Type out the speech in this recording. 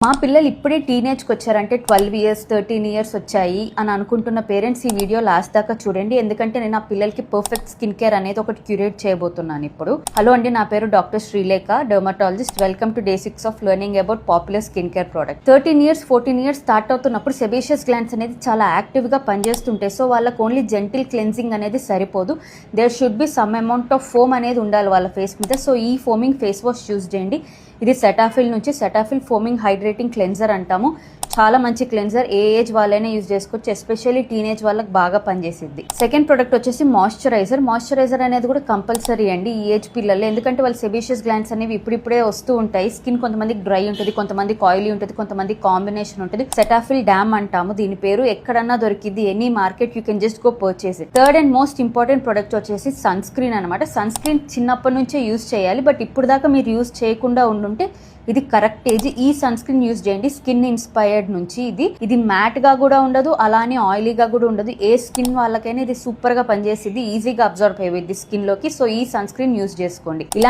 మా పిల్లలు ఇప్పుడే టీనేజ్కి వచ్చారంటే 12 ఇయర్స్ 13 ఇయర్స్ వచ్చాయి అని అనుకుంటున్న పేరెంట్స్ ఈ వీడియో లాస్ట్ దాకా చూడండి. ఎందుకంటే నేను ఆ పిల్లలకి పర్ఫెక్ట్ స్కిన్ కేర్ అనేది ఒకటి క్యూరేట్ చేయబోతున్నాను ఇప్పుడు. హలో అండి, నా పేరు doctor Sreelekha, dermatologist. Welcome to day 6 of learning about popular skin care product. 13 years 14 years start అవుతున్నప్పుడు సెబేషియస్ గ్లాండ్స్ అనేది చాలా యాక్టివ్గా పనిచేస్తుంటాయి. సో వాళ్ళకి ఓన్లీ జెంటిల్ క్లెన్జింగ్ అనేది సరిపోదు. There should be some amount of foam అనేది ఉండాలి వాళ్ళ ఫేస్ మీద. సో ఈ ఫోమింగ్ ఫేస్ వాష్ యూజ్ చేయండి. ఇది సెటాఫిల్ నుంచి సెటాఫిల్ ఫోమింగ్ హైడ్రేటింగ్ క్లెన్జర్ అంటాము. చాలా మంచి క్లెన్జర్, ఏ ఏజ్ వాళ్ళైనా యూజ్ చేసుకోవచ్చు. ఎస్పెషల్లీ టీనేజ్ వాళ్ళకి బాగా పనిచేసిద్ది. సెకండ్ ప్రొడక్ట్ వచ్చేసి మాయిశ్చరైజర్. మాయిశ్చరైజర్ అనేది కూడా కంపల్సరీ అండి ఈ ఏజ్ పిల్లలు, ఎందుకంటే వాళ్ళ సెబేషియస్ గ్లాండ్స్ అనేవి ఇప్పుడిప్పుడే వస్తూ ఉంటాయి. స్కిన్ కొంతమందికి డ్రై ఉంటుంది, కొంతమందికి ఆయిలీ ఉంటుంది, కొంతమంది కాంబినేషన్ ఉంటుంది. సెటాఫిల్ డ్యామ్ అంటాము దీని పేరు. ఎక్కడన్నా దొరికింది, any market you can just go purchase it. Third and most important product వచ్చేసి సన్ స్క్రీన్ అనమాట. సన్ స్క్రీన్ చిన్నప్పటి నుంచే యూజ్ చేయాలి, బట్ ఇప్పుడు దాకా మీరు యూజ్ చేయకుండా ఉండుంటే ఇది కరెక్ట్ ఏజ్. ఈ సన్ స్క్రీన్ యూజ్ చేయండి. స్కిన్ ఇన్స్పైర్డ్ నుంచి ఇది మ్యాట్ గా కూడా ఉండదు, అలానే ఆయిలీగా కూడా ఉండదు. ఏ స్కిన్ వాళ్ళకైనా ఇది సూపర్ గా పనిచేసింది, ఈజీగా అబ్జర్వ్ అయ్యేది స్కిన్ లోకి. సో ఈ సన్ స్క్రీన్ యూజ్ చేసుకోండి. ఇలా